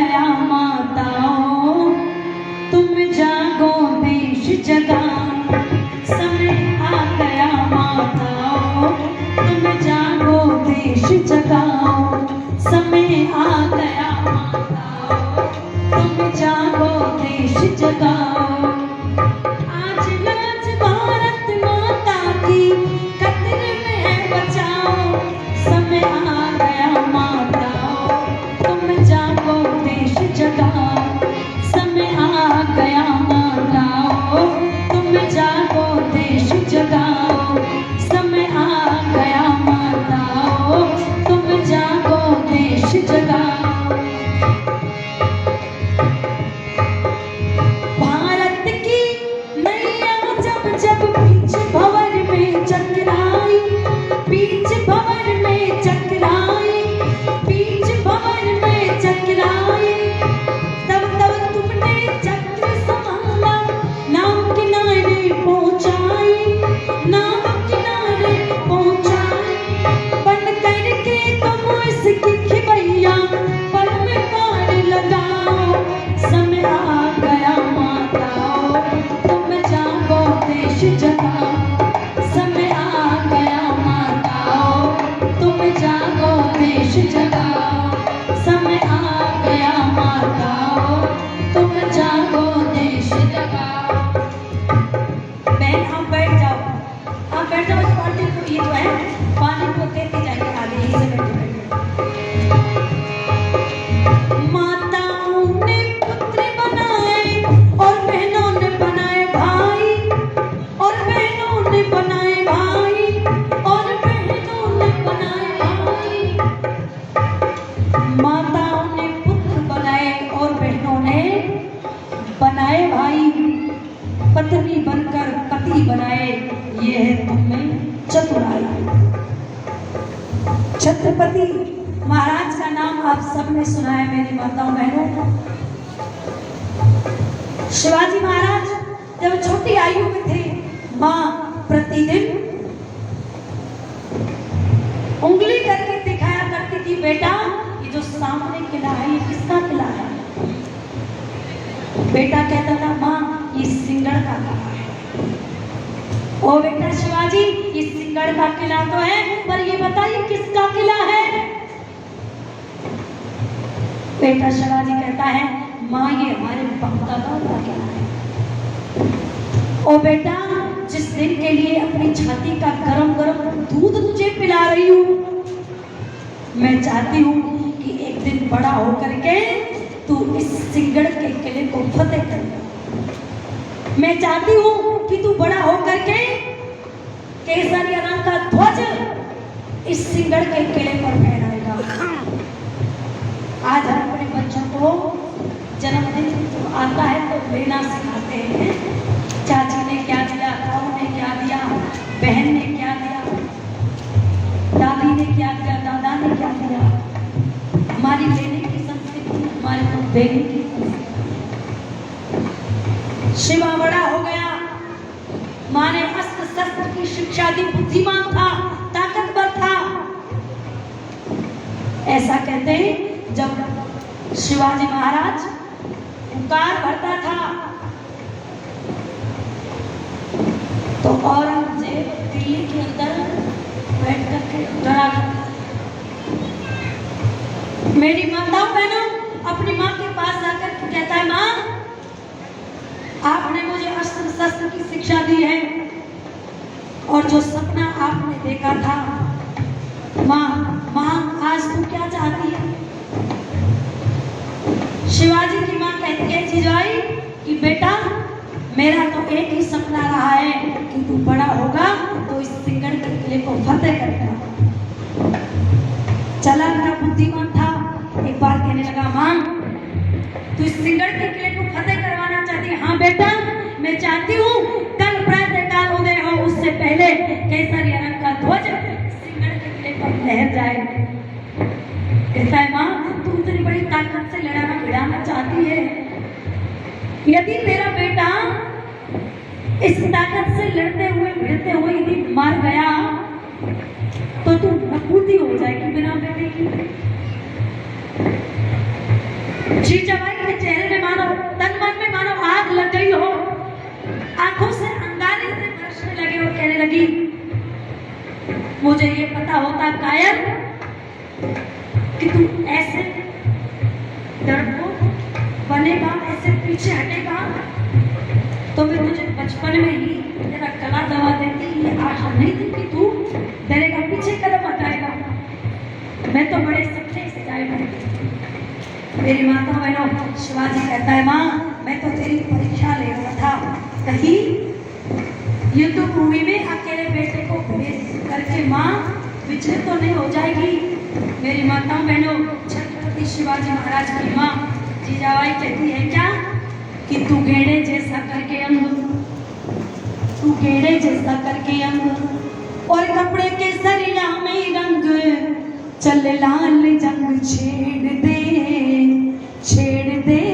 गया माताओं, तुम जागो देश जगाओ। समय आ गया माताओं, तुम जागो देश जगाओ। समय आ गया माताओं, तुम जागो देश जगाओ। आज लाज भारत माता की कब्र में है बचाओ। समय आ गया माताओं, तुम जागो देश जगाओ। समय आ गया माताओं, तुम जागो देश जगाओ। समय आ गया माताओं, तुम जागो देश जगाओ। भारत की नैया जब जब बीच भंवर में चकराई, बीच भंवर में चकराई, बीच भंवर में चकराई, तब तब तुमने चक्र संभाला, नाव किनारे पहुंचाई, नाव किनारे पहुंचाई। बन करके तुम इसकी खिवैया पल में पार लगाओ। समय आ गया माताओं, तुम जागो देश जगाओ। समय आ गया माताओं, तुम जागो देश जगाओ। समय आ गया माताओं, तुम जागो देश जगाओ। बहन आप बैठ जाओ, आप बैठ जाओ। इस पार्टी को ये जो है पानी को देती जाएगी आगे, यहीं से बैठे बैठे। माताओं ने पुत्र बनाए और बहनों ने बनाए भाई, और बहनों ने बनाए भाई, और बहनों ने बनाए भाई। माताओं ने पुत्र बनाए और बहनों ने बनाए भाई। पत्नी बनकर पति बनाए, ये है तुममें चतुराई। छत्रपति महाराज का नाम आप सबने सुना है मेरी माताओं बहनों। शिवाजी महाराज जब छोटी आयु में थे, माँ प्रतिदिन उंगली करके दिखाया करती थी, बेटा ये जो सामने किला है ये किसका किला है? बेटा कहता था, माँ ये सिंगड़ का किला है। ओ बेटा शिवाजी ये सिंगड़ का किला तो है, पर ये बताइए किसका किला है? बेटा शिवाजी कहता है, माँ ये हमारे बाप-दादाओं का किला है। ओ बेटा जिस दिन के लिए अपनी छाती का गरम गरम दूध तुझे पिला रही हूँ, मैं चाहती हूँ कि एक दिन बड़ा होकर के तू इस सिंगड़ के किले को फतेह कर। मैं चाहती हूँ कि तू बड़ा होकर के केसरिया रंग का ध्वज इस सिंगड़ के किले पर फहराएगा। आज हम अपने बच्चों को जन्मदिन आता है तो लेना सिखाते हैं। चाची ने क्या दिया, ताऊ ने क्या दिया, बहन ने क्या दिया, दादी ने क्या दिया, दादा ने क्या दिया। हमारी लेने की संस्कृति, हमारे को देने की संस्कृति। शिवा बड़ा हो गया, माँ ने अस्त्र शस्त्र की शिक्षा दी, बुद्धिमान था, ताकतवर था। ऐसा कहते हैं जब शिवाजी महाराज पुकार भरता था तो औरंगजेब दिल्ली के अंदर बैठ करके डरा। मेरी माताओं बहनों अपनी माँ के पास जाकर कहता है, माँ आपने मुझे अस्त्र शस्त्र की शिक्षा दी है और जो सपना आपने देखा था, माँ आज तू क्या चाहती है? शिवाजी की माँ कहती है, जीजाई कि बेटा मेरा तो एक ही सपना रहा है कि तू बड़ा होगा तो इस सिंगड़ के किले को फतेह करेगा। चला मेरा बुद्धिमान था, एक बार कहने लगा, माँ तू इस सिंगड़ के किले को फतेह करवाना चाहती है? हाँ बेटा मैं चाहती हूँ कल प्रातःकाल उदय हो उससे पहले केसरिया रंग का ध्वज सिंगड़ के किले पर लहर जाए। कहता है, माँ तुम इतनी बड़ी ताकत से लड़ाना भिड़ाना चाहती है, यदि तेरा बेटा इस ताकत से लड़ते हुए भिड़ते हुए यदि मार गया तो तू नपूती हो जाएगी बिना बेटे की। जीजाबाई के चेहरे में मानो तन मन में मानो आग लग गई हो, आंखों से अंगारे से बरसने लगे और कहने लगी, मुझे ये पता होता कायर कि तू ऐसे डरपोक बनेगा, ऐसे पीछे हटेगा, तो मैं तुझे बचपन में ही तेरा गला दबा देती। ये आशा नहीं थी कि तू डरेगा, पीछे कदम हटाएगा। मैं तो बड़े सच्चे से जाए करती। मेरी माता बहनों, शिवाजी कहता है, माँ मैं तो तेरी परीक्षा ले रहा था, कहीं युद्ध भूमि में अकेले बेटे को भेज करके माँ विचलित तो नहीं हो जाएगी। मेरी माताओं बहनों, छत्रपति शिवाजी महाराज की माँ जीजाबाई कहती है क्या कि तू गेड़े जैसा करके अंग, तू गेड़े जैसा करके अंग और कपड़े के सरिया में रंग, चल लाल जंग छेड़ दे